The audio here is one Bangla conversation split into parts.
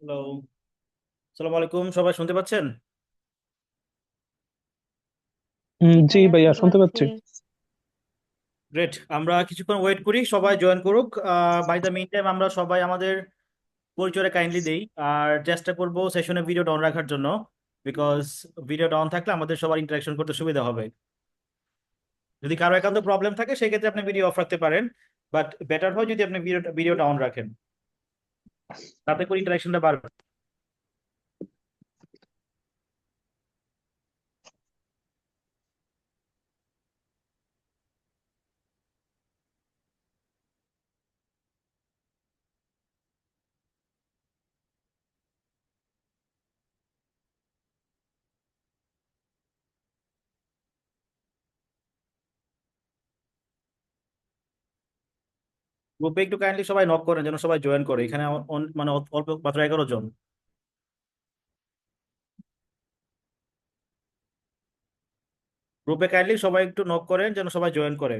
হ্যালো, আসসালামু আলাইকুম। সবাই শুনতে পাচ্ছেন? হুম, জি জি ভাইয়া, ভাইয়া শুনতে শুনতে পাচ্ছি। পাচ্ছি। গ্রেট। আমরা কিছুক্ষণ ওয়েট করি, সবাই জয়েন করুক। বাই দ্য মিন টাইম আমরা সবাই আমাদের পরিচয় কাইন্ডলি দেই, আর চেষ্টা করব সেশনে ভিডিওটা অন রাখার জন্য, বিকজ ভিডিওটা অন থাকলে আমাদের সবার ইন্টারাকশন করতে সুবিধা হবে। যদি কারো একান্ত প্রবলেম থাকে সেক্ষেত্রে আপনি ভিডিও অফ রাখতে পারেন, বাট বেটার হয় যদি আপনি ভিডিওটা অন রাখেন, তাতে করে ইন্টারাকশনটা বাড়বে। গ্রুপে একটু কাইন্ডলি সবাই নক করেন যেন সবাই জয়েন করে। এখানে মানে অল্প মাত্র 11 জন। গ্রুপে কাইন্ডলি সবাই একটু নক করেন যেন সবাই জয়েন করে।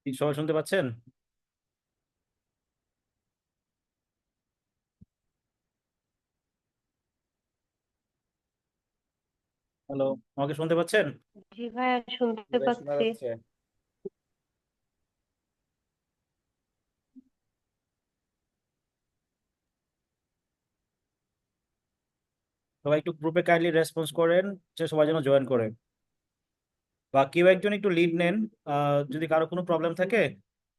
কি সবাই শুনতে পাচ্ছেন? হ্যালো, আমাকে শুনতে পাচ্ছেন? জি ভাইয়া, শুনতে বেশ শোনা পাচ্ছি। যাচ্ছে। সবাই একটু গ্রুপে কাইন্ডলি রেসপন্স করেন যে সবাই যেন জয়েন করে, বা কেউ একজন একটু লিড নেন। যদি কারো কোনো প্রবলেম থাকে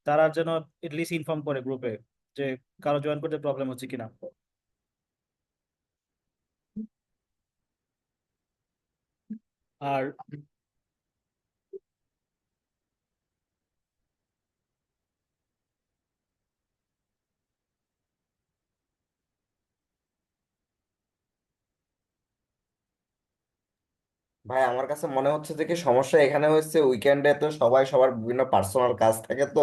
তারা যেন এটলিস্ট ইনফর্ম করে গ্রুপে যে কারো জয়েন করতে প্রবলেম হচ্ছে কিনা। আর ভাই আমার কাছে মনে হচ্ছে যে কি সমস্যা এখানে হচ্ছে উইকেন্ডে তো সবাই সবার বিভিন্ন পার্সোনাল কাজ থাকে, তো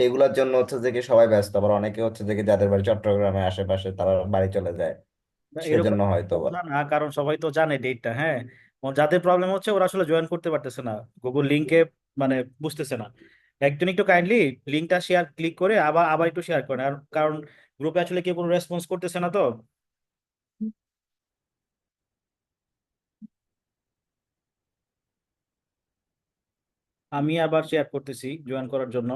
এইগুলোর জন্য হচ্ছে যে কি সবাই ব্যস্ত, আবার অনেকে হচ্ছে যে কি যাদের বাড়ি চট্টগ্রামে আশেপাশে তারা বাড়ি চলে যায়, এরকম সেজন্য হয়তো বা। না, না, কারণ সবাই তো জানে ডেটটা। হ্যাঁ, যাদের প্রবলেম হচ্ছে ওরা আসলে জয়েন করতে পারতেছে না, গুগল লিংকে মানে বুঝতেছে না। একজন একটু কাইন্ডলি লিংকটা শেয়ার ক্লিক করে আবার আবার একটু শেয়ার করেন, আর কারণ গ্রুপে আসলে কেউ কোনো রেসপন্স করতেছে না তো। আমি আবার শেয়ার করতেছি জয়েন করার জন্য।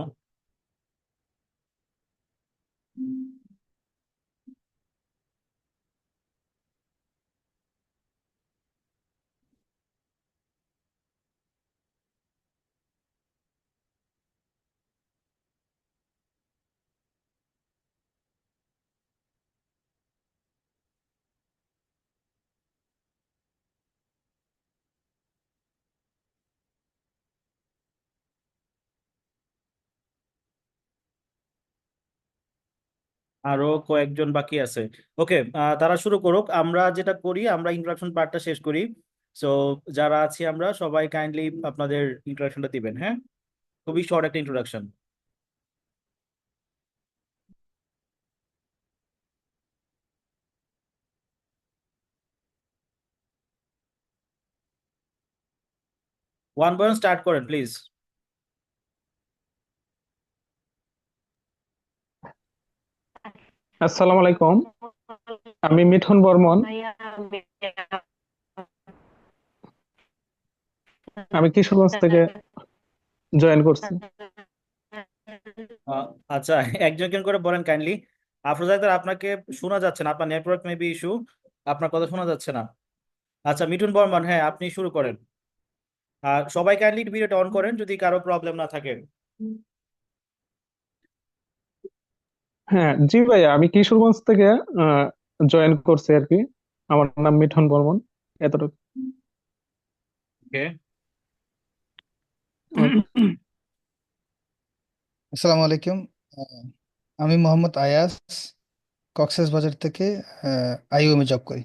আরো কয়েকজন বাকি আছে। ওকে, তারা শুরু করুক। আমরা যেটা করি, আমরা ইন্ট্রোডাকশন পার্টটা শেষ করি। সো যারা আছি আমরা সবাই কাইন্ডলি আপনাদের ইন্ট্রোডাকশনটা দিবেন। হ্যাঁ, খুবই শর্ট একটা ইন্ট্রোডাকশন। ওয়ান পয়েন্ট স্টার্ট করেন প্লিজ। আসসালামু আলাইকুম। আমি মিঠুন বর্মন। ভাইয়া আমি কিশোরগঞ্জ থেকে জয়েন করছি। আহ, আচ্ছা, একজন একজন করে বলেন কাইন্ডলি। আফরোজা আক্তার, আপনাকে শোনা যাচ্ছে না, আপনার নেটওয়ার্ক মেবি ইস্যু, আপনার কথা শোনা যাচ্ছে না। আচ্ছা, মিঠুন বর্মন, হ্যাঁ আপনি শুরু করেন। আর সবাই কাইন্ডলি ভিডিওটা অন করেন যদি কারো প্রবলেম না থাকে। হ্যাঁ জি ভাইয়া, আমি কিশোরগঞ্জ থেকে জয়েন করছি আর কি। আমার নাম মিঠুন বর্মন, এতটুকু। ওকে। ওকে। আসসালামু আলাইকুম। আহ, আমি মোহাম্মদ আয়াস, কক্সেস বাজার থেকে আইওএম জব করি।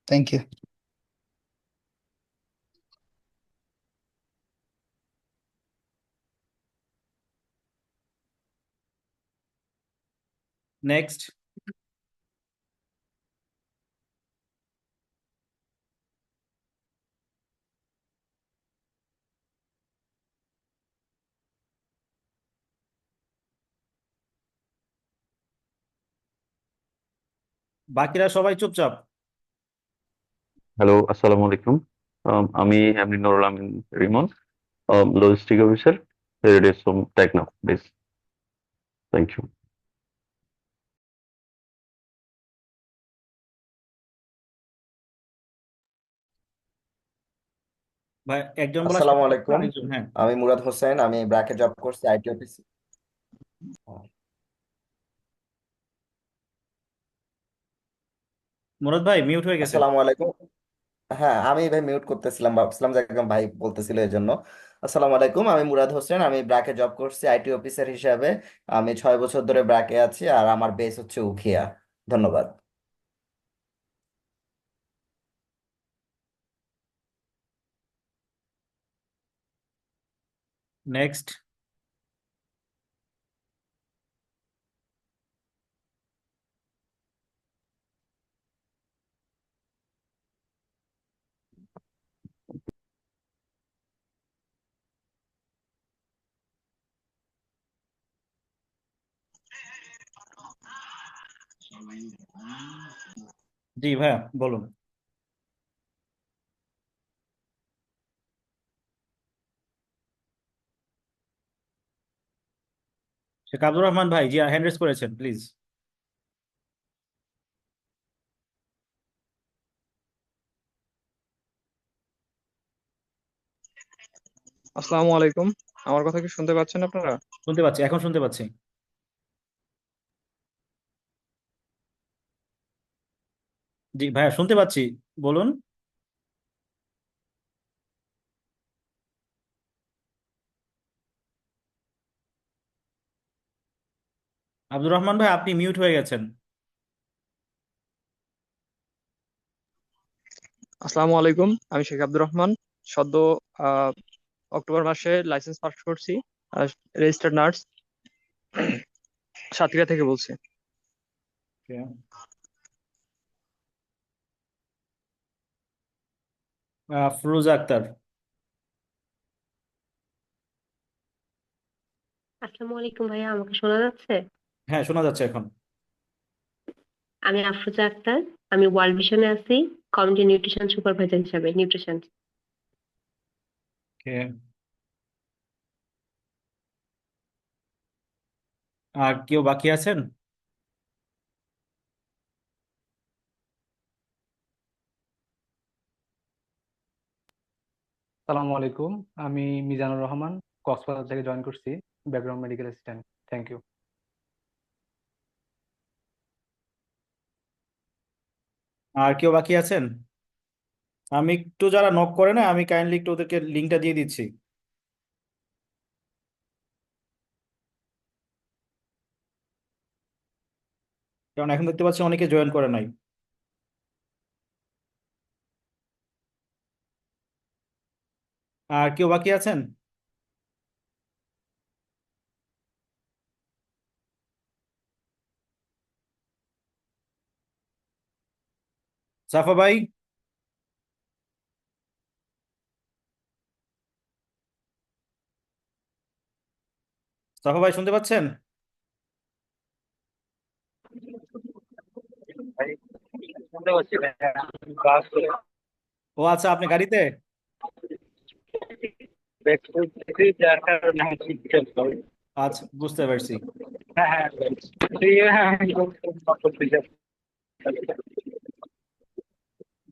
Thank you. নেক্সট। বাকিরা সবাই চুপচাপ। হ্যালো, আসসালামু আলাইকুম। আমি এমনি Nurul Amin Rimon, logistic officer, radiation techno base. Thank you. ভাই, একজন বলা শেষ আসসালামু করছে, আলাইকুম। আরেকজন, হ্যাঁ। আমি মুরাদ হোসেন, আমি ব্র্যাকে জব করছি আইটি অফিসে। মুরাদ ভাই মিউট হয়ে গেছে। আসসালামু আলাইকুম। হ্যাঁ, আমি ভাই মিউট করতেছিলাম, ভাবছিলাম যে একদম ভাই বলতেছিল এই জন্য। আসসালামু আলাইকুম, আমি মুরাদ হোসেন, আমি ব্র্যাকে জব করছি আইটি অফিসার হিসাবে। আমি 6 বছর ধরে ব্র্যাকে আছি, আর আমার বেস হচ্ছে উখিয়া। ধন্যবাদ। নেক্সট। জি ভাইয়া, বলুন। শেখ আব্দুর রহমান ভাই, জি হ্যান্ড রেজ করেছেন, প্লিজ। আসসালামু আলাইকুম। আমার কথা কি শুনতে পাচ্ছেন আপনারা? শুনতে পাচ্ছি, এখন শুনতে পাচ্ছি। জি ভাইয়া, শুনতে পাচ্ছি, বলুন। আব্দুর রহমান ভাই, আপনি মিউট হয়ে গেছেন। আসসালামু আলাইকুম। আমি শেখ আব্দুর রহমান, সদ্য আহ, অক্টোবর মাসে লাইসেন্স পাস করছি, রেজিস্টার্ড নার্স, সাতক্ষীরা থেকে বলছি। ফিরোজা আক্তার। আসসালামু আলাইকুম ভাইয়া, আমাকে শোনা যাচ্ছে? হ্যাঁ, শোনা যাচ্ছে এখন। আমি আফরোজা আক্তার, আমি ওয়ার্ল্ড ভিশনে আছি কমিউনিটি নিউট্রিশন সুপারভাইজার হিসাবে, নিউট্রিশন। Okay. আর কেউ বাকি আছেন? সালামু আলাইকুম। আমি মিজানুর রহমান, কক্সবাজার থেকে জয়েন করছি, background medical assistant. Thank you. আর কেউ বাকি আছেন? আমি একটু, যারা নক করে না, আমি কাইন্ডলি একটু ওদেরকে লিঙ্কটা দিয়ে দিচ্ছি, কারণ এখন দেখতে পাচ্ছি অনেকে জয়েন করে নাই। আর কেউ বাকি আছেন? সাফা ভাই, সাফা ভাই শুনতে পাচ্ছেন? ও আচ্ছা, আপনি গাড়িতে? আচ্ছা, বুঝতে পারছি।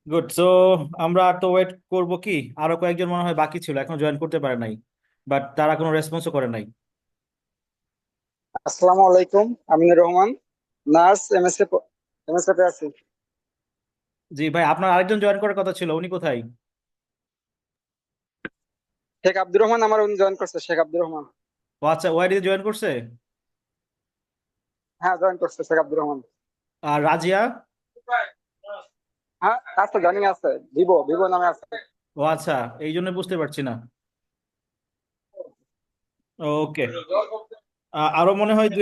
গুড। সো আমরা আর তো ওয়েট করব কি, আরো কয়েকজন মনে হয় বাকি ছিল এখন জয়েন করতে পারে নাই, বাট তারা কোনো রেসপন্সও করে নাই। আসসালামু আলাইকুম, আমিনুর রহমান, নার্স এমএসএফ এ আছি। জি ভাই, আপনার আরেকজন জয়েন করার কথা ছিল, উনি কোথায়? শেখ আব্দুর রহমান আমার জয়েন করছে, শেখ আব্দুর রহমান। ও আচ্ছা, ওআইডি জয়েন করছে। হ্যাঁ, জয়েন করছে শেখ আব্দুর রহমান। আর রাজিয়া? হ্যাঁ, আছে, জানি আছে, ভিভো ভিভো নামে আছে। ও আচ্ছা, এই জন্য বুঝতে পারছি না। ওকে। আরো মনে হয় দু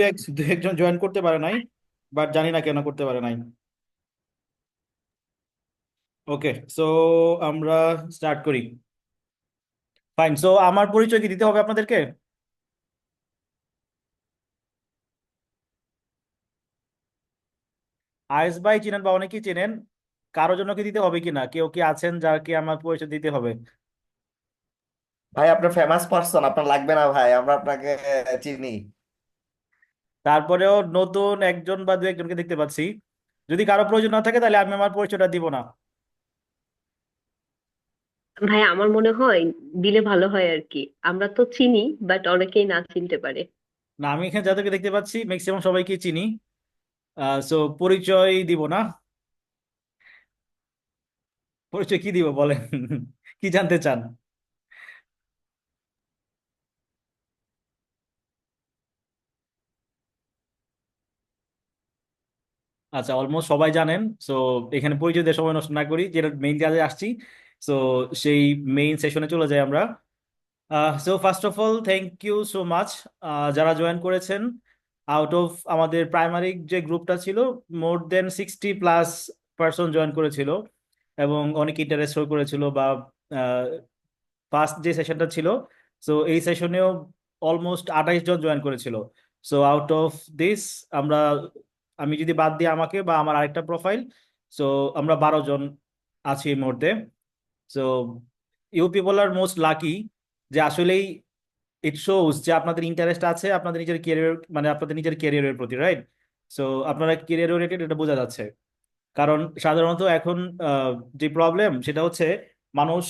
একজন জয়েন করতে পারে নাই, বাট জানি না কেন করতে পারে নাই। ওকে, সো আমরা স্টার্ট করি। ফাইন। সো আমার পরিচয় কি দিতে হবে আপনাদেরকে? আইএস ভাই চিনেন বা অনেকেই চেনেন, কারোর জন্য কি দিতে হবে কিনা, কেউ কি আছেন যাকে আমার পরিচয় দিতে হবে? ভাই আপনার ফেমাস পার্সন, আপনার লাগবে না ভাই, আমরা আপনাকে চিনি। তারপরেও নতুন একজন বা দু একজনকে দেখতে পাচ্ছি। যদি কারো প্রয়োজন না থাকে তাহলে আমি আমার পরিচয়টা দিব না। ভাই আমার মনে হয় দিলে ভালো হয় আর কি। আমরা তো চিনি, বাট অনেকেই না চিনতে পারে। না, আমি এখানে যাদেরকে দেখতে পাচ্ছি ম্যাক্সিমাম সবাইকে চিনি, সো পরিচয় দিব না। পরিচয় কি দিব বলেন? কি জানতে চান? আচ্ছা, অলমোস্ট সবাই জানেন। সো এখানে পরিচয় দিয়ে সময় নষ্ট না করি, যেটা মেইন কাজে আসছি। সো সেই মেইন সেশনে চলে যাই আমরা। So first of all thank you so much যারা জয়েন করেছেন। আউট অফ আমাদের প্রাইমারি যে গ্রুপটা ছিল, মোর দেন 60+ পার্সন জয়েন করেছিল, এবং অনেক ইন্টারেস্ট শো করেছিল। বা ফার্স্ট যে সেশনটা ছিল, সো এই সেশনেও অলমোস্ট 28 জন জয়েন করেছিল। সো আউট অফ দিস আমরা, আমি যদি বাদ দিই আমাকে বা আমার আরেকটা প্রোফাইল, সো আমরা 12 জন আছি এই মুহূর্তে। So you people are most lucky, যে আসলেই ইট শোজ যে আপনাদের ইন্টারেস্ট আছে আপনাদের নিজের ক্যারিয়ার, মানে আপনাদের নিজের ক্যারিয়ারের প্রতি, রাইট? সো আপনারা ক্যারিয়ার ওরিয়েন্টেড, এটা বোঝা যাচ্ছে। কারণ সাধারণত এখন যে প্রবলেম সেটা হচ্ছে, মানুষ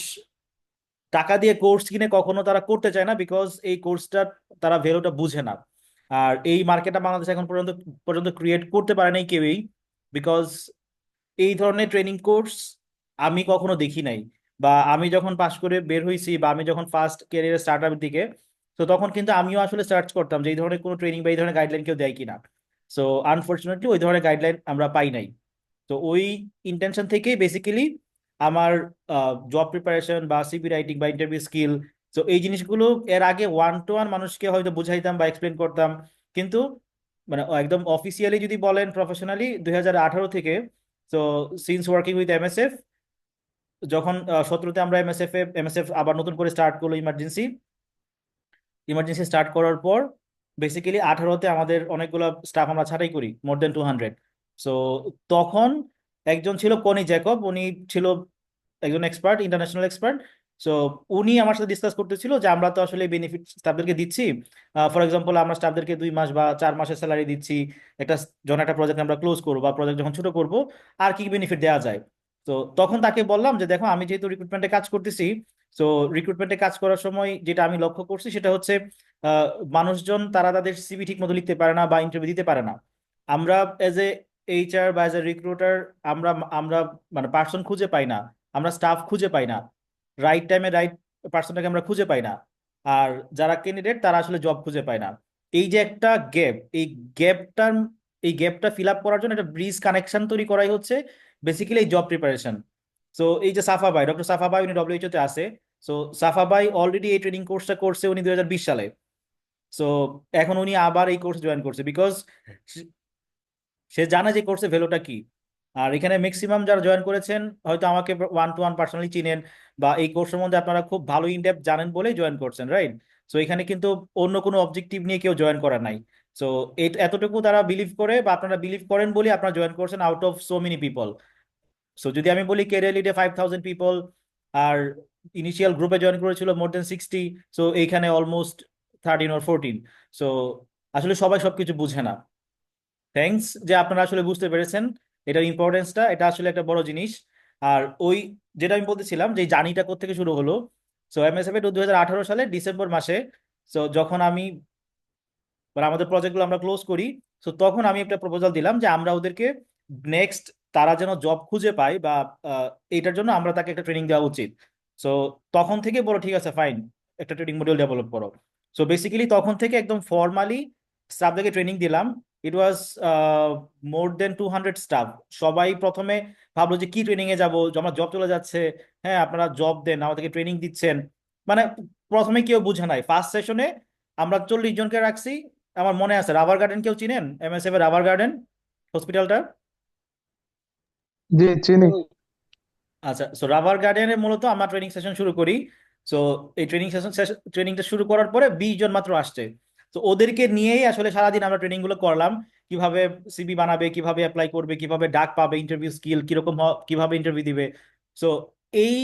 টাকা দিয়ে কোর্স কিনে কখনো তারা করতে চায় না, বিকজ এই কোর্সটা তারা ভ্যালুটা বুঝে না। আর এই মার্কেটটা বাংলাদেশ এখন পর্যন্ত পর্যন্ত ক্রিয়েট করতে পারে নাই কেউই, বিকজ এই ধরনের ট্রেনিং কোর্স আমি কখনো দেখি নাই। বা আমি যখন পাশ করে বের হয়েছি, বা আমি যখন ফার্স্ট ক্যারিয়ার স্টার্ট আপের দিকে, তো তখন কিন্তু আমিও আসলে সার্চ করতাম যে এই ধরনের কোনো ট্রেনিং বা এই ধরনের গাইডলাইন কেউ দেয় কিনা। সো আনফর্চুনেটলি ওই ধরনের গাইডলাইন আমরা পাই নাই। তো ওই ইন্টেনশন থেকেই বেসিক্যালি আমার জব প্রিপারেশন বা সিভি রাইটিং বা ইন্টারভিউ স্কিল, তো এই জিনিসগুলো এর আগে ওয়ান টু ওয়ান মানুষকে হয়তো বুঝাইতাম বা এক্সপ্লেন করতাম, কিন্তু মানে একদম অফিসিয়ালি যদি বলেন, প্রফেশনালি 2018 থেকে। তো সিন্স ওয়ার্কিং উইথ এমএসএফ, যখন 17-তে আমরা এমএসএফ আবার নতুন করে স্টার্ট করলো, ইমার্জেন্সি ইমার্জেন্সি স্টার্ট করার পর বেসিক্যালি 18-তে আমাদের অনেকগুলো স্টাফ আমরা ছাঁটাই করি, মোর দেন 200। সো তখন একজন ছিল কনি জ্যাকব, উনি ছিল একজন এক্সপার্ট, ইন্টারন্যাশনাল এক্সপার্ট। সো উনি আমার সাথে ডিসকাস করতেছিল যে আমরা তো আসলে বেনিফিট স্টাফদেরকে দিচ্ছি। ফর এক্সাম্পল, আমরা স্টাফদেরকে 2 মাস বা 4 মাসের স্যালারি দিচ্ছি, একটা যখন একটা প্রজেক্ট আমরা ক্লোজ করবো বা প্রজেক্ট যখন ছোট করবো, আর কি বেনিফিট দেওয়া যায়। তো তখন তাকে বললাম যে দেখো, আমি যেহেতু রিক্রুটমেন্টে কাজ করতেছি, তো রিক্রুটমেন্টে কাজ করার সময় যেটা আমি লক্ষ্য করছি সেটা হচ্ছে, আহ, মানুষজন তারা তাদের সিভি ঠিক মতো লিখতে পারে না বা ইন্টারভিউ দিতে পারে না। আমরা এজ এ এইচআর বা এজ এ রিক্রুটার, আমরা আমরা মানে পার্সন খুঁজে পাই না, আমরা স্টাফ খুঁজে পাই না, রাইট টাইমে রাইট পার্সনটাকে আমরা খুঁজে পাই না। আর যারা ক্যান্ডিডেট তারা আসলে জব খুঁজে পায় না। এই যে একটা গ্যাপ, গ্যাপটার এই গ্যাপটা ফিল আপ করার জন্য একটা ব্রিজ কানেকশন তৈরি করাই হচ্ছে বেসিক্যালি এই জব প্রিপারেশন। সো এই যে সাফা ভাই, ডক্টর সাফা ভাই, উনি ডব্লিউএইচও তে আছে। সো সাফা ভাই অলরেডি এই ট্রেনিং কোর্সটা করছে উনি 2020 সালে। সো এখন উনি আবার এই কোর্স জয়েন করছে, বিকজ সে জানে যে কোর্সের ভ্যালুটা কি। আর এখানে ম্যাক্সিমাম যারা জয়েন করেছেন হয়তো আমাকে ওয়ান টু ওয়ান পার্সোনালি চিনেন, বা এই কোর্সের মধ্যে আপনারা খুব ভালো ইনডেপথ জানেন বলেই জয়েন করছেন, রাইট? সো এখানে কিন্তু অন্য কোনো অবজেক্টিভ নিয়ে কেউ জয়েন করার নাই। সো এতটুকু তারা বিলিভ করে বা আপনারা বিলিভ করেন বলে আপনারা জয়েন করছেন out of so many people. So যদি আমি বলি ক্যারিয়ার লিডে 5,000 পিপল, আর ইনিশিয়াল গ্রুপে জয়েন করেছিল মোর দেন 60, সো এইখানে অলমোস্ট 13 or 14। সো আসলে সবাই সবকিছু বুঝে না। থ্যাঙ্কস যে আপনারা আসলে বুঝতে পেরেছেন এটার ইম্পর্টেন্সটা, এটা আসলে একটা বড় জিনিস। আর ওই যেটা আমি বলতেছিলাম যে জার্নিটা কোত্থেকে শুরু হলো, সো এমএসএফ 2018 সালে ডিসেম্বর মাসে, সো যখন আমি মানে আমাদের প্রজেক্টগুলো আমরা ক্লোজ করি, তো তখন আমি একটা প্রপোজাল দিলাম যে আমরা ওদেরকে নেক্সট তারা যেন জব খুঁজে পায় বা এইটার জন্য আমরা তাকে একটা ট্রেনিং দেওয়া উচিত। সো তখন থেকে বলো ঠিক আছে ফাইন, একটা ট্রেনিং মডিউল ডেভেলপ করো। সো বেসিক্যালি তখন থেকে একদম ফর্মালি স্টাফদেরকে ট্রেনিং দিলাম। ইট ওয়াজ more than 200 স্টাফ। সবাই প্রথমে ভাবলো যে কি ট্রেনিং এ যাবো, আমার জব চলে যাচ্ছে, হ্যাঁ আপনারা জব দেন আমাদেরকে ট্রেনিং দিচ্ছেন, মানে প্রথমে কেউ বুঝে নাই। ফার্স্ট সেশনে আমরা 40 জনকে রাখছি। আমার মনে আছে রাবার গার্ডেন, কেউ চিনেন এমএসএফ এর রাবার গার্ডেন হসপিটালটা? জি চিনি। আচ্ছা, সো রাবার গার্ডেনে মূলত আমরা ট্রেনিং সেশন শুরু করি। সো এই ট্রেনিংটা শুরু করার পরে 20 জন মাত্র আসছে। তো ওদেরকে নিয়েই আসলে সারাদিন আমরা ট্রেনিং গুলো করলাম, কিভাবে সিভি বানাবে, কিভাবে অ্যাপ্লাই করবে, কিভাবে ডাক পাবে, ইন্টারভিউ স্কিল কিরকম, কিভাবে ইন্টারভিউ দিবে। সো এই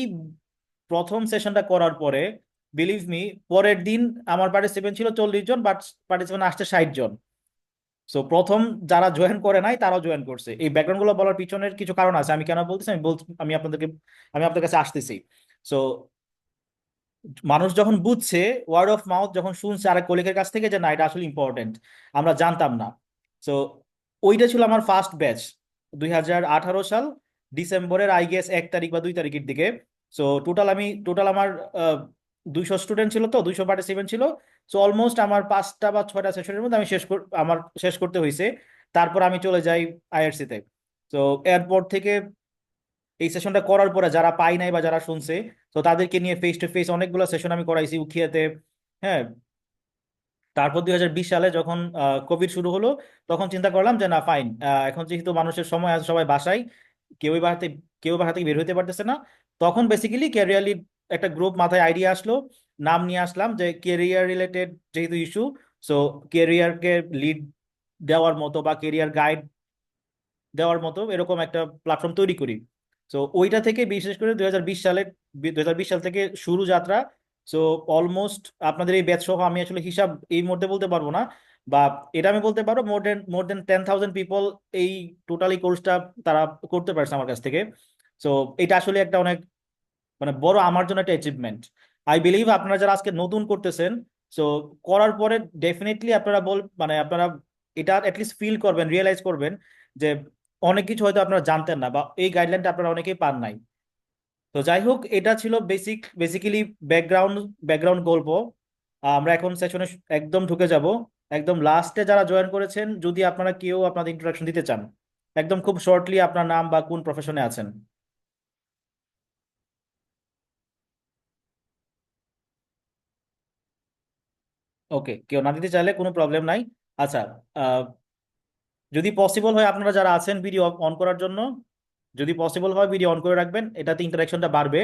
প্রথম সেশনটা করার পরে বিলিভ মি, পরের দিন আমার পার্টিসিপেন্ট ছিল 40 জন, বাট পার্টিসিপেন্ট আসছে 60 জন। সো প্রথম যারা জয়েন করে নাই তারাও জয়েন করছে। এই ব্যাকগ্রাউন্ড গুলো বলার পিছনের কিছু কারণ আছে, আমি কেন বলতেছি আমি আপনাদের কাছে আসতেছি। সো মানুষ যখন বুঝছে, ওয়ার্ড অফ মাউথ যখন শুনছে আরেক কলিগের কাছ থেকে যে না এটা আসলে ইম্পর্টেন্ট, আমরা জানতাম না। সো ওইটা ছিল আমার ফার্স্ট ব্যাচ, 2018 সাল ডিসেম্বরের আই গেস 1 তারিখ বা 2 তারিখের দিকে। সো টোটাল আমার 200 স্টুডেন্ট ছিল, তো 200 পার্টিসিপেন্ট ছিল। সো অলমোস্ট আমার 5টা বা 6টা সেশনের মধ্যে আমি আমার শেষ করতে হয়েছে। তারপর আমি চলে যাই আইআরসি তে। তো এরপর থেকে এই সেশনটা করার পরে যারা পাই নাই বা যারা শুনছে, তো তাদেরকে নিয়ে ফেস টু ফেস অনেকগুলো সেশন আমি করাইছি উখিয়াতে। হ্যাঁ, তারপর 2020 সালে যখন কোভিড শুরু হলো, তখন চিন্তা করলাম যে না ফাইন, এখন যেহেতু মানুষের সময় আছে, সবাই বাসায়, কেউই বাড়াতে কেউ বাসা থেকে বের হইতে পারতেছে না, তখন বেসিক্যালি ক্যারিয়ার লিড একটা গ্রুপ মাথায় আইডিয়া আসলো, নাম নিয়ে আসলাম যে কেরিয়ার রিলেটেড যেহেতু ইস্যু, সো কেরিয়ারকে লিড দেওয়ার মতো বা কেরিয়ার গাইড দেওয়ার মতো এরকম একটা প্ল্যাটফর্ম তৈরি করি। তো ওইটা থেকে বিশেষ করে 2020 সাল থেকে শুরু যাত্রা। সো অলমোস্ট আপনাদের এই ব্যাচ সহ আমি আসলে হিসাব এই মুহূর্তে বলতে পারবো না, বা এটা আমি বলতে পারবো মোর দেন 10,000 পিপল এই টোটালি কোর্সটা তারা করতে পারছে আমার কাছ থেকে। সো এটা আসলে একটা অনেক মানে বড় আমার জন্য একটা অ্যাচিভমেন্ট। আই বিলিভ আপনারা যারা আজকে নতুন করতেছেন, সো করার পরে ডেফিনেটলি আপনারা মানে আপনারা এটা অ্যাটলিস্ট ফিল করবেন, রিয়েলাইজ করবেন যে অনেক কিছু হয়তো আপনারা জানতেন না, বা এই গাইডলাইনটা আপনারা অনেকেই পান নাই। তো যাই হোক, এটা ছিল বেসিক্যালি ব্যাকগ্রাউন্ড ব্যাকগ্রাউন্ড গল্প। আমরা এখন সেশনে একদম ঢুকে যাব। একদম লাস্টে যারা জয়েন করেছেন, যদি আপনারা কেউ আপনাদের ইন্ট্রোডাকশন দিতে চান, একদম খুব শর্টলি আপনার নাম বা কোন প্রফেশনে আছেন। ওকে, কেউ না দিতে চাইলে কোনো প্রবলেম নাই। আচ্ছা, আহ, যদি পসিবল হয় আপনারা যারা আছেন ভিডিও অন করার জন্য, যদি পসিবল হয় ভিডিও অন করে রাখবেন, এটাতে ইন্টারাকশনটা বাড়বে।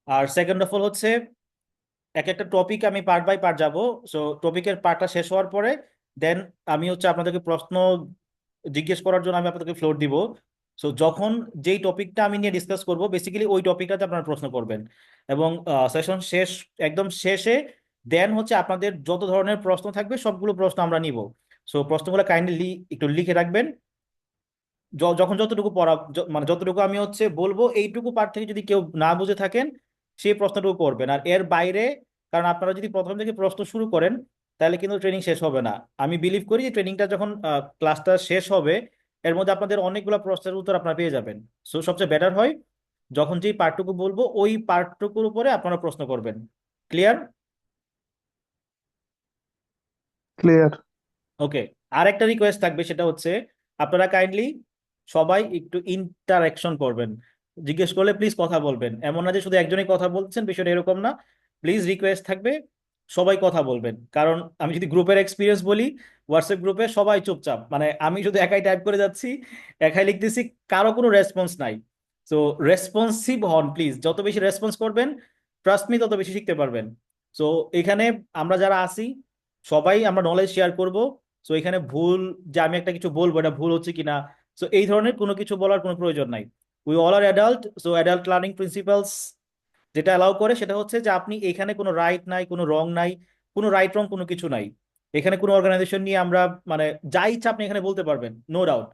আর সেকেন্ড অফ অল হচ্ছে, এক একটা টপিক আমি পার্ট বাই পার্ট যাব। সো টপিকের পার্টটা শেষ হওয়ার পরে দেন আমি হচ্ছে আপনাদেরকে প্রশ্ন জিজ্ঞেস করার জন্য আমি আপনাদেরকে ফ্লোর দিব। সো যখন যেই টপিকটা আমি নিয়ে ডিসকাস করব, বেসিক্যালি ওই টপিকটাতে আপনারা প্রশ্ন করবেন, এবং সেশন শেষ একদম শেষে দেন হচ্ছে আপনাদের যত ধরনের প্রশ্ন থাকবে সবগুলো প্রশ্ন আমরা নিব। সো প্রশ্নগুলো কাইন্ডলি একটু লিখে রাখবেন। যখন যতটুকু পড়া মানে যতটুকু আমি হচ্ছে বলবো এইটুকু পার্ট থেকে যদি কেউ না বুঝে থাকেন, সেই প্রশ্নটুকু করবেন। আর এর বাইরে, কারণ আপনারা যদি প্রথম থেকে প্রশ্ন শুরু করেন তাহলে কিন্তু ট্রেনিং শেষ হবে না। আমি বিলিভ করি যে ট্রেনিংটা যখন ক্লাসটা শেষ হবে, এর মধ্যে আপনাদের অনেকগুলো প্রশ্নের উত্তর আপনারা পেয়ে যাবেন। সো সবচেয়ে বেটার হয় যখন যেই পার্টটুকু বলবো ওই পার্টটুকুর উপরে আপনারা প্রশ্ন করবেন। ক্লিয়ার? ক্লিয়ার। ওকে। আর একটা রিকোয়েস্ট থাকবে, সেটা হচ্ছে আপনারা কাইন্ডলি সবাই একটু ইন্টারাকশন করবেন। জিজ্ঞেস করলে প্লিজ কথা বলবেন, এমন না যে শুধু একজনই কথা বলছেন, বিষয়টা এরকম না। প্লিজ রিকোয়েস্ট থাকবে সবাই কথা বলবেন, কারণ আমি যদি গ্রুপের এক্সপিরিয়েন্স বলি, হোয়াটসঅ্যাপ গ্রুপে সবাই চুপচাপ, মানে আমি শুধু একাই টাইপ করে যাচ্ছি, একাই লিখতেছি, কারো কোনো রেসপন্স নাই। তো রেসপন্সিভ হন প্লিজ, যত বেশি রেসপন্স করবেন ট্রাস্ট মি তত বেশি শিখতে পারবেন। সো এখানে আমরা যারা আছি সবাই আমরা নলেজ শেয়ার করব। সো এখানে ভুল, যে আমি একটা কিছু বলবো এটা ভুল হচ্ছে কিনা, সো এই ধরনের কোনো কিছু বলার কোনো প্রয়োজন নাই। We all are adult, so adult learning principles যেটা অ্যালাউ করে সেটা হচ্ছে যে আপনি এখানে কোনো রাইট নাই, কোনো রং নাই, কোনো রাইট রং কোনো কিছু নাই। এখানে কোনো অর্গানাইজেশন নিয়ে আমরা মানে যা ইচ্ছা আপনি এখানে বলতে পারবেন, নো ডাউট।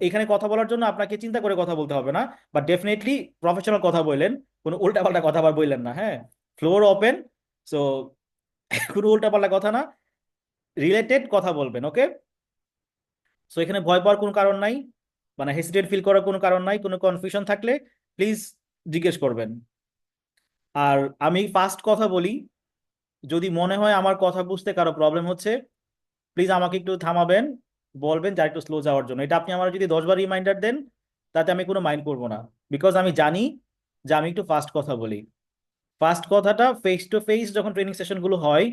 এখানে কথা বলার জন্য আপনাকে চিন্তা করে কথা বলতে হবে না, বাট ডেফিনেটলি প্রফেশনাল কথা বললেন, কোনো উল্টাপাল্টা কথা আবার বললেন না, হ্যাঁ। ফ্লোর ওপেন, সো কোনো উল্টাপাল্টা কথা না, রিলেটেড কথা বলবেন, ওকে। সো এখানে ভয় পাওয়ার কোনো কারণ নাই, মানে হেসিটেট ফিল করার কোনো কারণ নাই। কোনো কনফিউশন থাকলে প্লিজ জিজ্ঞেস করবেন। আর আমি ফার্স্ট কথা বলি, যদি মনে হয় আমার কথা বুঝতে কারো প্রবলেম হচ্ছে, প্লিজ আমাকে একটু থামাবেন, বলবেন যে একটু স্লো যাওয়ার জন্য। এটা আপনি আমার যদি 10 বার রিমাইন্ডার দেন তাতে আমি কোনো মাইন্ড করবো না, বিকজ আমি জানি যে আমি একটু ফাস্ট কথা বলি। ফার্স্ট কথাটা ফেস টু ফেস যখন ট্রেনিং সেশনগুলো হয়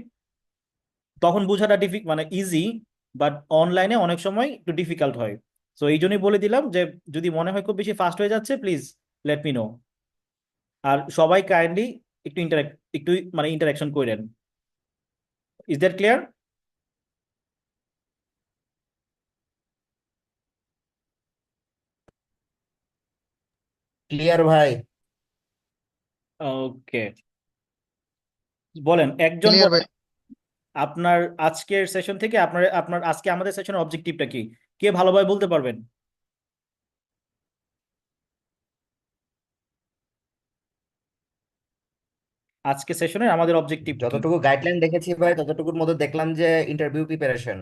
তখন বোঝাটা মানে ইজি, বাট অনলাইনে অনেক সময় একটু ডিফিকাল্ট হয়। সো এই জন্যই বলে দিলাম যে যদি মনে হয় খুব বেশি ফাস্ট হয়ে যাচ্ছে প্লিজ লেট মি নো। আর সবাই কাইন্ডলি একটু মানে ইন্টারাকশন করেন। Is that clear? ক্লিয়ার ভাই? ওকে, বলেন, একজন ক্লিয়ার ভাই। বলেন আপনার আজকের সেশন থেকে আপনার আপনার আজকে আমাদের সেশনের অবজেক্টিভটা কি, কে ভালোভাবে বলতে পারবেন? আজকে সেশনের আমাদের অবজেক্টিভ কি? যতটুকু গাইডলাইন দেখেছি ভাই ততটুকুর মধ্যে দেখলাম যে ইন্টারভিউ প্রিপারেশন।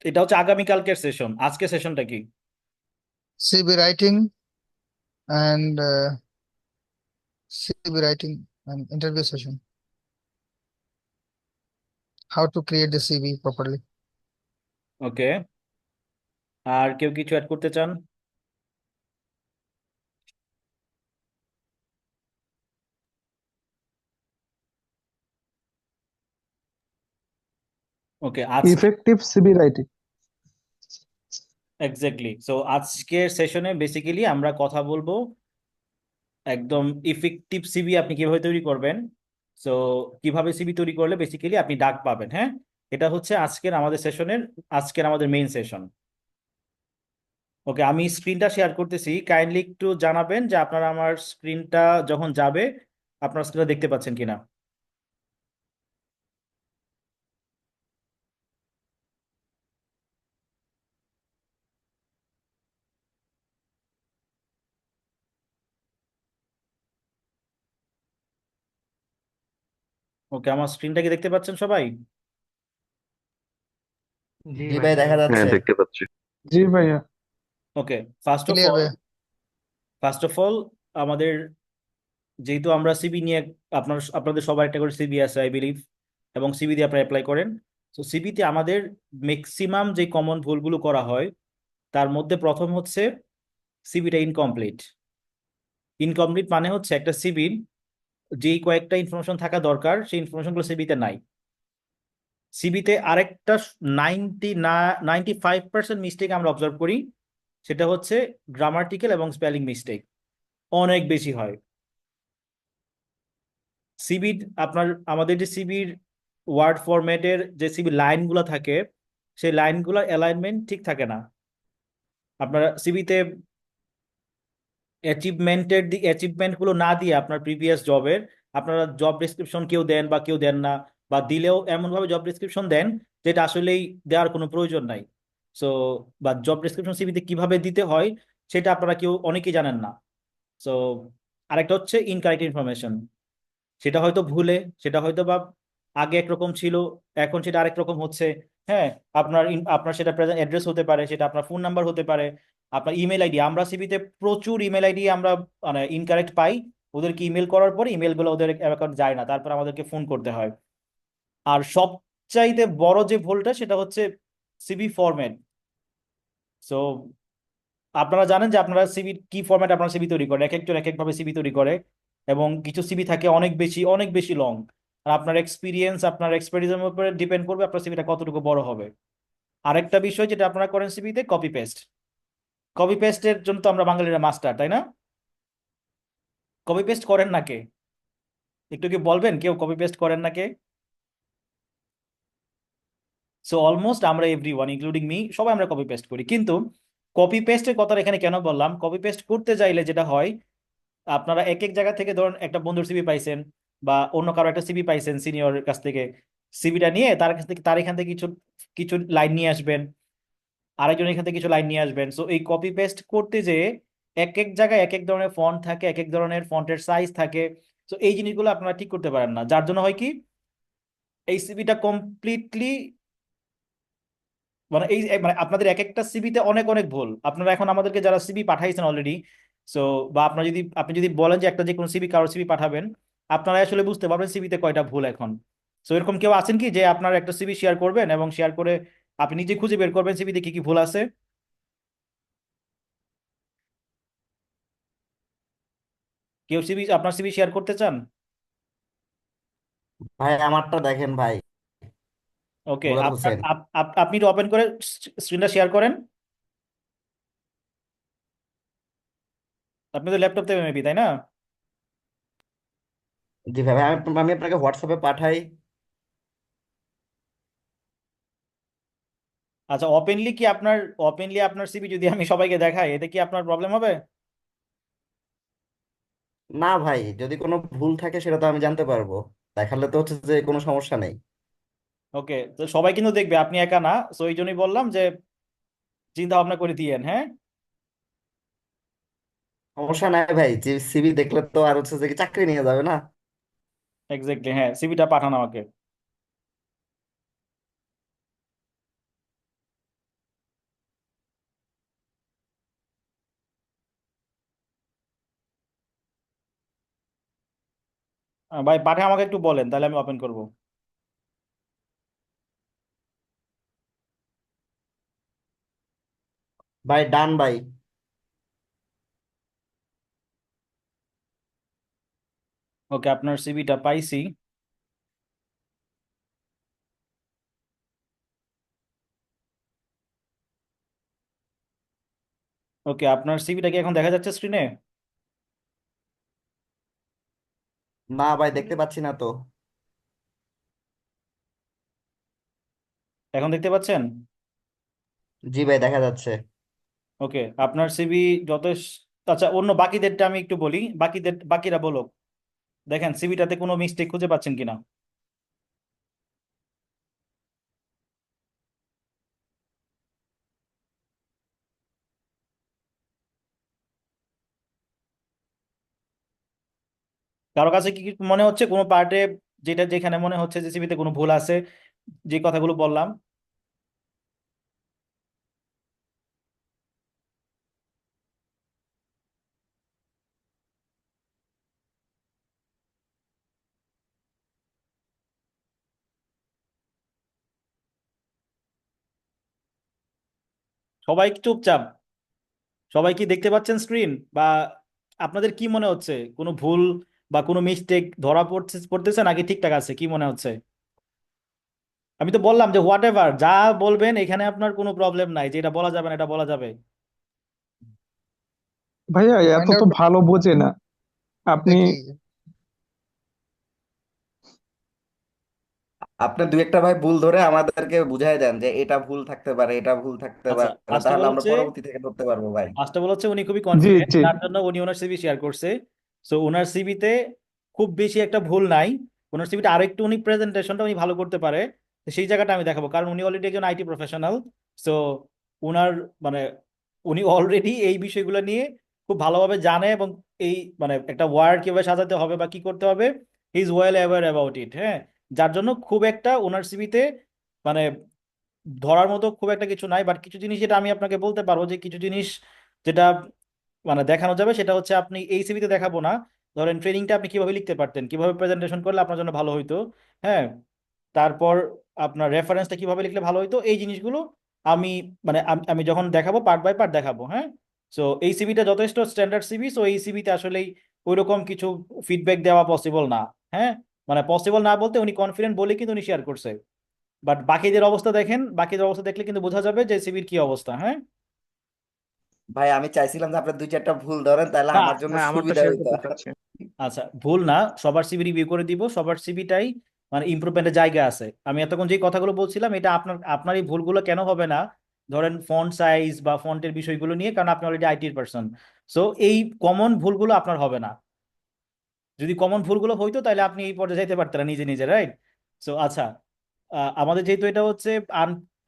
এটা হচ্ছে আগামীকালকের সেশন, আজকে সেশনটা কি? CB writing and CV writing and interview session. How to create the CV properly. Okay, আর কেউ কিছু অ্যাড করতে চান? Okay, effective CV writing. Exactly. So আজকের সেশনে বেসিক্যালি আমরা কথা বলবো একদম ইফেক্টিভ সিভি আপনি কিভাবে তৈরি করবেন। সো কিভাবে সিভি তৈরি করলে বেসিক্যালি আপনি ডাক পাবেন, হ্যাঁ। এটা হচ্ছে আজকের আমাদের মেইন সেশন। ওকে, আমি স্ক্রিনটা শেয়ার করতেছি, কাইন্ডলি একটু জানাবেন যে আপনারা আমার স্ক্রিনটা যখন যাবে আপনার স্ক্রিনটা দেখতে পাচ্ছেন কিনা। ওকে, আমার স্ক্রিনটা কি দেখতে পাচ্ছেন সবাই? জি জি ভাই ভাই দেখতে দেখা পাচ্ছি। হ্যাঁ, যাচ্ছে। দেখতে পাচ্ছি। জি ভাইয়া। ওকে, ফার্স্ট অফ Clear অল ভাই। আমাদের যেহেতু আমরা সিবি নিয়ে আপনাদের সবার একটা করে সিবি আছে আই বিলিভ, এবং সিবি দিয়ে আপনারা অ্যাপ্লাই করেন। তো সিবিতে আমাদের ম্যাক্সিমাম যে কমন ভুলগুলো করা হয় তার মধ্যে প্রথম হচ্ছে সিবিটা ইনকমপ্লিট। ইনকমপ্লিট মানে হচ্ছে একটা সিবির যেই কয়েকটা ইনফরমেশন থাকা দরকার সেই ইনফরমেশনগুলো সিবিতে নাই। সিবিতে আরেকটা 95% মিস্টেক আমরা অবজার্ভ করি, সেটা হচ্ছে গ্রামাটিক্যাল এবং স্পেলিং মিস্টেক অনেক বেশি হয়। সিবির আমাদের যে সিবির ওয়ার্ড ফরম্যাটের যে সিবি লাইনগুলো থাকে সেই লাইনগুলোর অ্যালাইনমেন্ট ঠিক থাকে না। আপনারা সিবিতে অ্যাচিভমেন্টগুলো না দিয়ে আপনার প্রিভিয়াস জবের আপনারা জব ডিসক্রিপশন কেউ দেন বা কেউ দেন না, বা দিলেও এমনভাবে জব ডিসক্রিপশন দেন যেটা আসলেই দেওয়ার কোনো প্রয়োজন নাই। সো বা জব ডিসক্রিপশন সিবিতে কিভাবে দিতে হয় সেটা আপনারা কেউ অনেকেই জানেন না। সো আরেকটা হচ্ছে ইনকারেক্ট ইনফরমেশন, সেটা হয়তো ভুলে, সেটা হয়তো বা আগে একরকম ছিল এখন সেটা আরেক রকম হচ্ছে, হ্যাঁ। আপনার সেটা প্রেজেন্ট অ্যাড্রেস হতে পারে, সেটা আপনার ফোন নাম্বার হতে পারে, আপনার ইমেল আইডি। আমরা সিবিতে প্রচুর ইমেল আইডি আমরা মানে ইনকারেক্ট পাই, ওদেরকে ইমেল করার পরে ইমেলগুলো ওদের অ্যাকাউন্ট যায় না, তারপর আমাদেরকে ফোন করতে হয়। আর সবচাইতে বড় যে ভুলটা সেটা হচ্ছে সিবি ফরম্যাট। সো আপনারা জানেন যে আপনারা সিবি কি ফরম্যাট আপনারা সিবি তৈরি করেন, এক একজন এক একভাবে সিবি তৈরি করে, এবং কিছু সিবি থাকে অনেক বেশি লং। আর আপনার এক্সপিরিয়েন্স আপনার এক্সপার্টিসের উপরে ডিপেন্ড করবে আপনার সিবিটা কতটুকু বড় হবে। আরেকটা বিষয় যেটা আপনারা করেন সিবিতে, কপি পেস্টের জন্য তো আমরা বাঙালিরা মাস্টার, তাই না? কপি পেস্ট করেন না কে? একটু কি বলবেন কেউ কপি পেস্ট করেন না কে? সো অলমোস্ট আমরা এভরিওয়ান ইনক্লুডিং মি সবাই আমরা কপি পেস্ট করি, কিন্তু কপি পেস্টের কথাটা এখানে কেন বললাম, কপি পেস্ট করতে চাইলে যেটা হয়, আপনারা এক এক জায়গা থেকে ধরুন একটা বন্ধুর সিভি পাইছেন বা অন্য কারো একটা সিভি পাইছেন সিনিয়র কাছ থেকে, সিভিটা নিয়ে তার কাছ থেকে তার এখান থেকে কিছু কিছু লাইন নিয়ে আসবেন, আরেকজন এখান থেকে কিছু লাইন নিয়ে আসবেন। সো এই কপি পেস্ট করতে যে এক এক জায়গায় এক এক ধরনের ফন্ট থাকে, এক এক ধরনের ফন্টের সাইজ থাকে। তো এই জিনিসগুলো আপনারা ঠিক করতে পারেন না, যার জন্য হয় কি, এই সিভিটা কমপ্লিটলি মানে মানে আপনাদের এক একটা সিভিতে অনেক অনেক ভুল। আপনারা এখন আমাদেরকে যারা সিভি পাঠাইছেন অলরেডি, সো বা আপনার যদি আপনি যদি বলেন যে একটা যে কোনো সিভি কারো সিভি পাঠাবেন, আপনারা আসলে বুঝতে পারবেন সিভিতে কয়টা ভুল এখন। সো এরকম কেউ আছেন কি যে আপনার একটা সিভি শেয়ার করবেন এবং শেয়ার করে আপনি নিজে খুঁজে বের করবেন সিভিতে কি কি ভুল আছে? কেউ সিভি আপনার সিভি শেয়ার করতে চান? ভাই আমারটা দেখেন ভাই, ওকে, মুরাদ আপনার হোসেন। আপনি ওপেন করে স্ক্রিনটা শেয়ার করেন। আপনি তো ল্যাপটপ থেকে মেবি, তাই না? জি ভাই, আমি আমি আপনাকে হোয়াটসঅ্যাপে পাঠাই। আচ্ছা, ওপেনলি আপনার সিভি যদি আমি সবাইকে দেখাই, এতে কি আপনার প্রবলেম হবে? না ভাই, যদি কোনো ভুল থাকে সেটা তো আমি জানতে পারবো, দেখালে তো হচ্ছে যে কোনো সমস্যা নেই। ওকে, তো সবাই কিন্তু দেখবে, আপনি একা না। সো এই জন্যই বললাম যে চিন্তা ভাবনা করে দিয়েন, হ্যাঁ। সমস্যা নাই ভাই, যে সিভি দেখলে তো আর হচ্ছে যে কি চাকরি নিয়ে যাবে না। এক্স্যাক্টলি, হ্যাঁ, সিভিটা পাঠান আমাকে। ভাই পাঠে আমাকে একটু বলেন, তাহলে আমি ওপেন করব। ভাই ডান ভাই। ওকে, আপনার সিভিটা পাইছি। ওকে, আপনার সিভিটা কি এখন দেখা যাচ্ছে স্ক্রিনে? না ভাই, দেখতে পাচ্ছি না তো। এখন দেখতে পাচ্ছেন? জি ভাই, দেখা যাচ্ছে। ওকে, আপনার সিভি যথেষ্ট। আচ্ছা, অন্য বাকিদেরটা আমি একটু বলি, বাকিরা বলো। দেখেন সিভিটাতে কোনো মিস্টেক খুঁজে পাচ্ছেন কিনা। কারো কাছে কি কি মনে হচ্ছে কোনো পার্টে, যেটা যেখানে মনে হচ্ছে যে সিভিতে কোনো ভুল আছে, যে কথাগুলো বললাম? সবাই কি চুপচাপ? সবাই কি দেখতে পাচ্ছেন স্ক্রিন? বা আপনাদের কি মনে হচ্ছে, কোনো ভুল বা কোনো মিস্টেক ধরা পড়তেছে নাকি ঠিকঠাক আছে, কি মনে হচ্ছে? আমি তো বললাম যে হোয়াট এভার যা বলবেন, এখানে আপনার কোনো প্রবলেম নাই, যে এটা বলা যাবে না এটা বলা যাবে। ভাইয়া এত পয়েন্ট তো আউট ভালো বোঝে না আপনি। দেখি। আপনি দুই একটা ভাই ভুল ধরে আমাদেরকে বুঝাই দেন যে এটা ভুল থাকতে পারে, এটা ভুল থাকতে আচ্ছা, পারে, ফার্স্ট অফ তাহলে অল আমরা হচ্ছে পরবর্তী থেকে ধরতে পারবো ভাই। উনি খুবই জি কনফিডেন্ট, জি। তার জন্য উনি ওনার সিভি শেয়ার করছে। সো ওনার সিভিতে খুব বেশি একটা ভুল নাই। ওনার সিভিটা আরেকটু উনি প্রেজেন্টেশনটা উনি ভালো করতে পারে, তো সেই জায়গাটা আমি দেখাবো, কারণ উনি অলরেডি একজন আইটি প্রফেশনাল। সো উনার মানে উনি অলরেডি এই বিষয়গুলো নিয়ে খুব ভালোভাবে জানে, এবং এই মানে একটা ওয়ার্ড কিভাবে সাজাতে হবে বা কি করতে হবে, he is well aware about it, হ্যাঁ। যার জন্য খুব একটা ওনার সিভিতে মানে ধরার মতো খুব একটা কিছু নাই। বাট কিছু জিনিস যেটা আমি আপনাকে বলতে পারবো, যে কিছু জিনিস যেটা মানে দেখানো যাবে, সেটা হচ্ছে আপনি এই সিভিতে দেখাবো না। ধরেন ট্রেনিংটা আপনি কিভাবে লিখতে পারতেন, কিভাবে প্রেজেন্টেশন করলে আপনার জন্য ভালো হইতো, হ্যাঁ। তারপর আপনার রেফারেন্সটা কিভাবে লিখলে ভালো হইতো, এই জিনিসগুলো আমি মানে আমি যখন দেখাবো পার্ট বাই পার্ট দেখাবো, হ্যাঁ। সো এই সিভিটা যথেষ্ট স্ট্যান্ডার্ড সিভি, সো এই সিভিতে আসলেই ওইরকম কিছু ফিডব্যাক দেওয়া পসিবল না, হ্যাঁ। মানে পসিবল না বলতে উনি কনফিডেন্ট বলে কিন্তু উনি শেয়ার করছে। বাট বাকিদের অবস্থা দেখেন, বাকিদের অবস্থা দেখলে কিন্তু বোঝা যাবে যে সিভির কি অবস্থা, হ্যাঁ। ভাই আমি চাইছিলাম যে আপনি দুই চারটা ভুল ধরেন, তাহলে না, আমার জন্য হ্যাঁ, আমারটা সুবিধা শেয়ার হইতো। করতে চাচ্ছি। আচ্ছা, ভুল না, সবার সিভি রিভিউ করে দিব, সবার সিভিটাই মানে ইমপ্রুভমেন্টের জায়গা আছে। আমি এতক্ষণ যে কথাগুলো বলছিলাম, এটা আপনার এই ভুলগুলো কেন হবে না, ধরেন ফন্ট সাইজ বা ফন্টের বিষয়গুলো নিয়ে, কারণ আপনি অলরেডি আইটির পার্সন। সো এই কমন ভুলগুলো আপনার হবে না। যদি কমন ভুলগুলো হইতো তাহলে আপনি এই পর্যায়ে যেতে পারতেন না নিজে নিজে, রাইট? সো আচ্ছা, আমাদের যেহেতু এটা হচ্ছে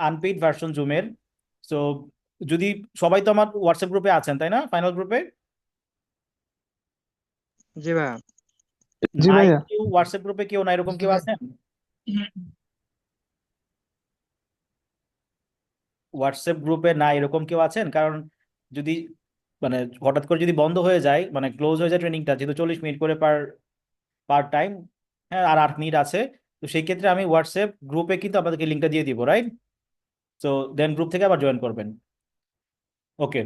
আনপেইড ভার্সন জুমের, সো যদি সবাই তো আমার হোয়াটসঅ্যাপ গ্রুপে আছেন তাই না, ফাইনাল গ্রুপে? জি ভাইয়া। জি নাই ভাইয়া। কেউ হোয়াটসঅ্যাপ গ্রুপে, কেউ না এরকম কেউ আছেন? হোয়াটসঅ্যাপ গ্রুপে না এরকম কেউ আছেন? কারণ যদি মানে হঠাৎ করে যদি বন্ধ হয়ে যায়, মানে ক্লোজ হয়ে যায় ট্রেনিংটা, যেহেতু 40 মিনিট করে পার পার টাইম, হ্যাঁ, আর 8 মিনিট আছে, তো সেই ক্ষেত্রে আমি হোয়াটসঅ্যাপ গ্রুপে কিন্তু আপনাদেরকে লিঙ্কটা দিয়ে দিব, রাইট? তো দেন গ্রুপ থেকে আবার জয়েন করবেন। ওকে,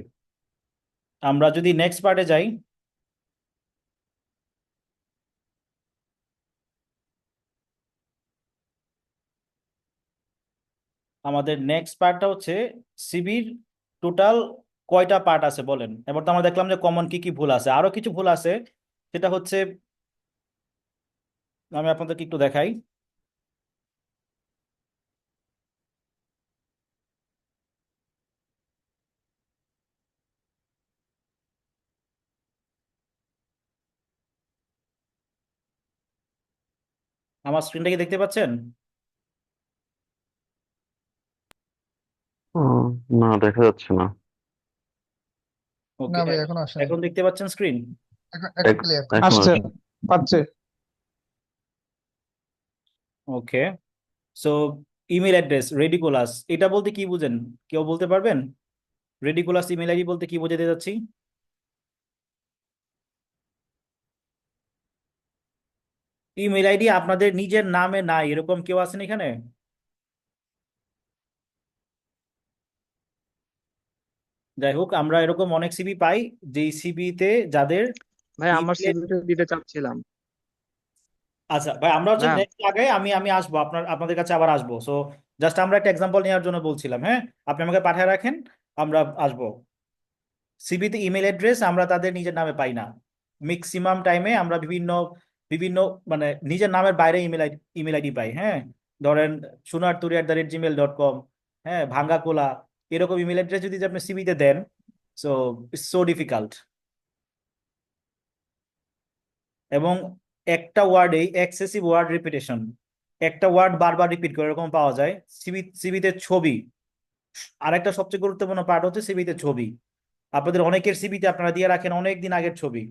আমরা যদি নেক্সট পার্টে যাই, আমাদের নেক্সট পার্টটা হচ্ছে সিবির টোটাল কয়টা পার্ট আছে বলেন। এবার তো আমরা দেখলাম যে কমন কি কি ভুল আছে, আরো কিছু ভুল আছে, সেটা হচ্ছে আমি আপনাদেরকে একটু দেখাই। আমার স্ক্রিনটা কি দেখতে পাচ্ছেন? আহ, না, দেখা যাচ্ছে না। না ওকে, ভাই, এখনো আসেনি। এখন দেখতে পাচ্ছেন স্ক্রিন? এখন ক্লিয়ার। এখন আসছে, আসছে। পাচ্ছে। ওকে, সো ইমেল অ্যাড্রেস রেডিকুলাস, এটা বলতে কি বুঝেন? কেউ বলতে পারবেন? রেডিকুলাস ইমেল আইডি বলতে কি বোঝাতে যাচ্ছি? ইমেল আইডি আপনাদের নিজের নামে নাই এরকম কেউ আছেন এখানে? যাই হোক, আমরা এরকম অনেক সিবি পাই, যেই সিবিতে যাদের ভাই আমার ইমেল, সিভিটা দিতে চাচ্ছিলাম। আচ্ছা ভাই, আমরা হচ্ছে ভাইয়া নেক্সট আগে আমি আমি আসবো আপনাদের কাছে আবার আসবো। সো জাস্ট আমরা একটা এক্সাম্পল নেওয়ার জন্য বলছিলাম, হ্যাঁ, আপনি আমাকে পাঠিয়ে রাখেন, আমরা আসবো। সিবিতে ইমেল অ্যাড্রেস আমরা তাদের নিজের নামে পাই না। ম্যাক্সিমাম টাইমে আমরা বিভিন্ন বিভিন্ন মানে নিজের নামের বাইরে ইমেল আইডি পাই, হ্যাঁ। ধরেন sunarturi@gmail.com, হ্যাঁ, ভাঙ্গাকোলা, এরকম ইমেল অ্যাড্রেস যদি আপনি সিবিতে দেন, সো ইটস সো ডিফিকাল্ট। এবং একটা ওয়ার্ডে এক্সেসিভ ওয়ার্ড রিপিটেশন, একটা ওয়ার্ড বারবার রিপিট করে এরকম পাওয়া যায়। সিবিতে ছবি, আরেকটা সবচেয়ে গুরুত্বপূর্ণ পার্ট হচ্ছে সিবিতে ছবি। আপনাদের অনেকের সিবিতে আপনারা দিয়ে রাখেন অনেক দিন আগের ছবি।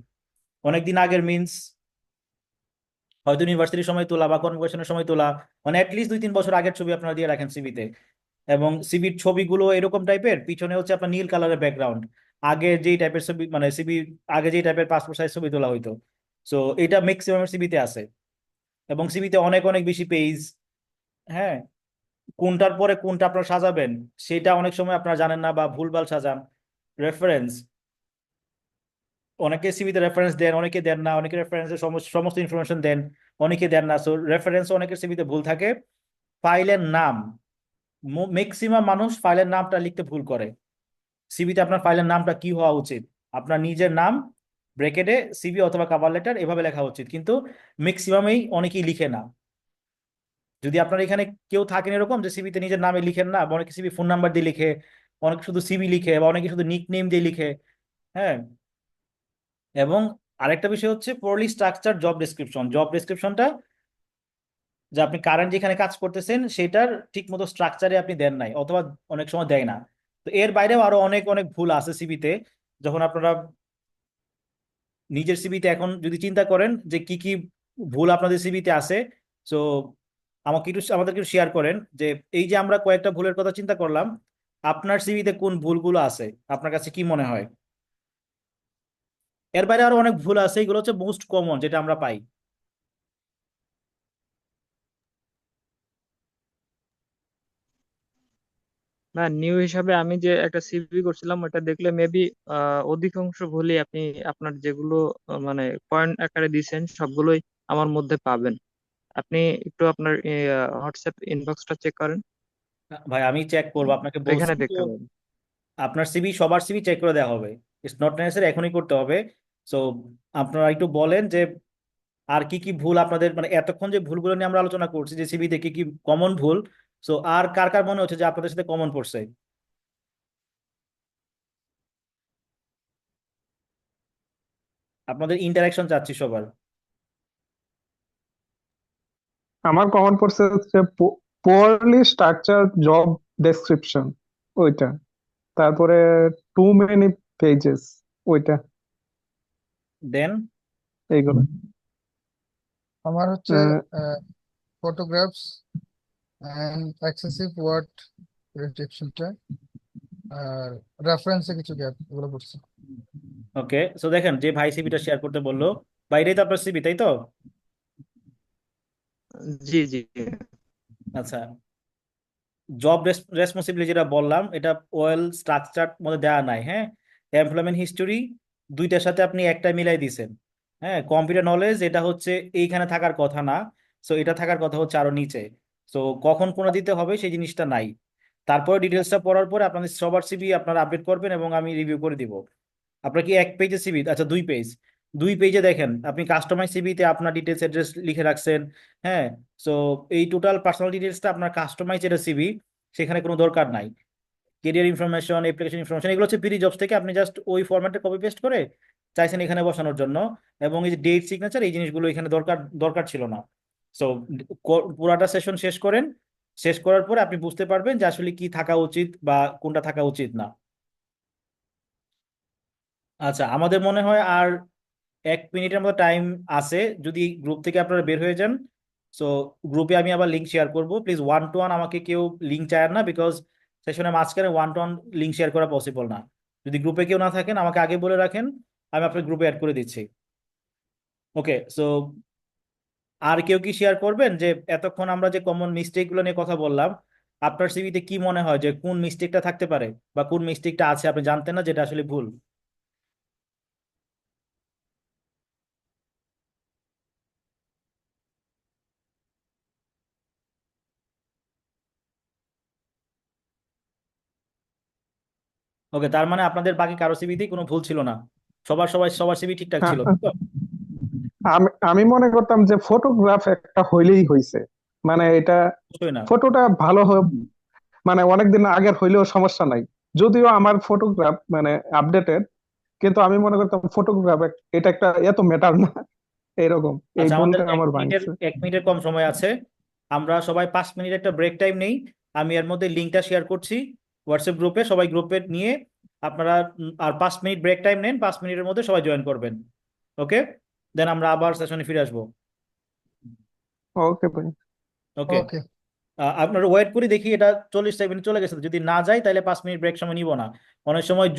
অনেক দিন আগের মিন্স হয়তো ইউনিভার্সিটির সময় তোলা বা কনভোকেশনের সময় তোলা, মানে অ্যাটলিস্ট 2-3 বছর আগের ছবি আপনারা দিয়ে রাখেন সিবিতে। এবং সিবির ছবিগুলো এরকম টাইপের, পিছনে হচ্ছে আপনার নীল কালারের ব্যাকগ্রাউন্ড, আগে যেই টাইপের ছবি মানে সিবি আগে যেই টাইপের পাসপোর্ট সাইজ ছবি তোলা হইতো। সো এটা ম্যাক্সিমাম সিবিতে আছে। এবং সিবিতে অনেক অনেক বেশি পেজ, হ্যাঁ, কোনটার পরে কোনটা আপনারা সাজাবেন সেটা অনেক সময় আপনারা জানেন না বা ভুলভাল সাজান। রেফারেন্স, অনেকে সিভিতে রেফারেন্স দেন, অনেকে দেন না, অনেকে রেফারেন্সের সমস্ত ইনফরমেশন দেন, অনেকে দেন না। সো রেফারেন্স অনেকের সিভিতে ভুল থাকে। ফাইলের নাম, ম্যাক্সিমাম মানুষ ফাইলের নামটা লিখতে ভুল করে। সিভিতে আপনার ফাইলের নামটা কি হওয়া উচিত? আপনার নিজের নাম ব্রেকেটে সিভি অথবা কভার লেটার এভাবে লেখা উচিত, কিন্তু ম্যাক্সিমামই অনেকেই লিখে না। যদি আপনার এখানে কেউ থাকেন এরকম যে সিভিতে নিজের নামে লিখেন না, বা অনেকে সিভি ফোন নাম্বার দিয়ে লিখে, অনেকে শুধু সিভি লিখে, বা অনেকে শুধু নিক নেম দিয়ে লিখে, হ্যাঁ। এবং আরেকটা বিষয় হচ্ছে পোরলি স্ট্রাকচার জব ডেসক্রিপশনটা, যে আপনি কারেন্ট যেখানে কাজ করতেছেন সেটার ঠিক মতো স্ট্রাকচারে আপনি দেন নাই, অথবা অনেক সময় দেয় না। তো এর বাইরেও আরো অনেক অনেক ভুল আছে সিভিতে। যখন আপনারা নিজের সিভিতে এখন যদি চিন্তা করেন যে কি কি ভুল আপনাদের সিভিতে আছে, তো আমাদেরকে একটু শেয়ার করেন যে এই যে আমরা কয়েকটা ভুলের কথা চিন্তা করলাম, আপনার সিভিতে কোন ভুলগুলো আছে আপনার কাছে কি মনে হয়? এর বাইরে আরো অনেক ভুল আছে, এগুলো হচ্ছে মোস্ট কমন যেটা আমরা পাই। না, নিউ হিসাবে আমি যে একটা সিভি করছিলাম ওটা দেখলে মেবি অধিকাংশ ভুলই আপনি আপনার যেগুলো মানে পয়েন্ট আকারে দিয়েছেন সবগুলোই আমার মধ্যে পাবেন। আপনি একটু আপনার হোয়াটসঅ্যাপ ইনবক্সটা চেক করেন, ভাই আমি চেক করবো, আপনাকে বলছি এখানে তো। দেখতে পাবেন। আপনার সিভি সবার সিভি চেক করে দেওয়া হবে, ইটস নট নেসেসারি এখনই করতে হবে। সো আপনারা একটু বলেন যে আর কি কি ভুল আপনাদের, মানে এতক্ষণ যে ভুলগুলো নিয়ে আমরা আলোচনা করছি যে সিভিতে কি কি কমন ভুল, সো আর কার কার মনে হচ্ছে যে আপনাদের সাথে কমন পড়ছে? আপনাদের ইন্টারাকশন চাচ্ছি সবার। আমার কমেন্ট পড়ছে হচ্ছে পোরলি স্ট্রাকচার জব ডেসক্রিপশন, ওইটা। তারপরে টু মেনি পেজেস, ওইটা। দেন এইগুলো। আমার হচ্ছে আহ, ফটোগ্রাফস অ্যান্ড এক্সেসিভ ওয়ার্ড রিজেকশনটা, আর রেফারেন্সে কিছু গ্যাপ, এগুলো পড়ছে। ওকে, সো দেখেন যে ভাই সিভিটা শেয়ার করতে বললো, বাইরেই তো আপনার সিভি, তাই তো? জি জি। আচ্ছা, জব রেসপন্সিবিলিটি যেটা বললাম এটা ওয়েল স্ট্রাকচার মধ্যে দেওয়া নাই। হ্যাঁ, এমপ্লয়মেন্ট হিস্টোরি দুইটার সাথে আপনি একটা মিলাই দিছেন। হ্যাঁ, কম্পিউটার নলেজ এটা হচ্ছে এইখানে থাকার কথা না, সো এটা থাকার কথা হচ্ছে আরো নিচে। সো কখন কোনো দিতে হবে সেই জিনিসটা নাই। তারপরে ডিটেলসটা পড়ার পরে আপনাদের সবার সিভি আপনারা আপডেট করবেন এবং আমি রিভিউ করে দিব। আপনার কি এক পেজে সিভি? আচ্ছা, 2 পেজ। 2 পেজে দেখেন আপনি কাস্টমাইজ সিভিতে আপনার ডিটেলস অ্যাড্রেস লিখে রাখছেন। হ্যাঁ, সো এই টোটাল পার্সোনাল ডিটেলসটা আপনার কাস্টমাইজ এটা সিভি, সেখানে কোনো দরকার নাই। কেরিয়ার ইনফরমেশন, অ্যাপ্লিকেশন ইনফরমেশন এগুলো হচ্ছে পিডি জবস থেকে আপনি জাস্ট ওই ফরম্যাটে কপি পেস্ট করে চাইছেন এখানে বসানোর জন্য। এবং এই যে ডেট সিগনেচার এই জিনিসগুলো এখানে দরকার দরকার ছিল না। সো পুরাটা সেশন শেষ করেন, শেষ করার পরে আপনি বুঝতে পারবেন যে আসলে কি থাকা উচিত বা কোনটা থাকা উচিত না। আচ্ছা, আমাদের মনে হয় আর 1 মিনিটের মতো টাইম আছে, যদি গ্রুপ থেকে আপনারা বের হয়ে যান। সো গ্রুপে আমি আবার লিঙ্ক শেয়ার করব, প্লিজ ওয়ান টু ওয়ান আমাকে কেউ লিঙ্ক চায় না, বিকজ সেশনের মাঝখানে one to one link share করা পসিবল না। যদি গ্রুপে কেউ না থাকেন আমাকে আগে বলে রাখেন, আমি আপনার গ্রুপে অ্যাড করে দিচ্ছি। ওকে, সো আর কেউ কি শেয়ার করবেন যে এতক্ষণ আমরা যে কমন মিস্টেক গুলো নিয়ে কথা বললাম, আপনার সিভিতে কি মনে হয় যে কোন মিস্টেকটা থাকতে পারে বা কোন মিস্টেকটা আছে আপনি জানতেন না যেটা আসলে ভুল? ওকে, তার মানে আপনাদের বাকি কারো সিভিতেই কোনো ভুল ছিল না, সবার সিভি ঠিকঠাক ছিল, তাই তো? আমি আমি মনে করতাম যে ফটোগ্রাফ একটা হইলেই হইছে, মানে এটা অবশ্যই না। ফটোটা ভালো মানে অনেকদিন আগের হইলেও সমস্যা নাই। যদিও আমার ফটোগ্রাফ মানে আপডেটেড, কিন্তু আমি মনে করতাম ফটোগ্রাফ এটা একটা এত ম্যাটার না, এরকম। এই আচ্ছা, আমাদের ভুলটা এক আমার মিনিটের ভাঙছে। 1 মিনিটের কম সময় আছে, আমরা সবাই 5 মিনিট একটা ব্রেক টাইম নেই। আমি এর মধ্যে লিঙ্কটা শেয়ার করছি হোয়াটসঅ্যাপ গ্রুপে, সবাই গ্রুপে নিয়ে আপনারা আর 5 মিনিট ব্রেক টাইম নেন, 5 মিনিটের মধ্যে সবাই জয়েন করবেন। ওকে, দেন আমরা আবার সেশনে ফিরে আসবো। ওকে ভাই। ওকে, ওকে। আপনারা ওয়েট করে দেখি, এটা 40 সেকেন্ড চলে গেছে, যদি না যায় তাহলে 5 মিনিট ব্রেক সময় নিব না। অনেক সময়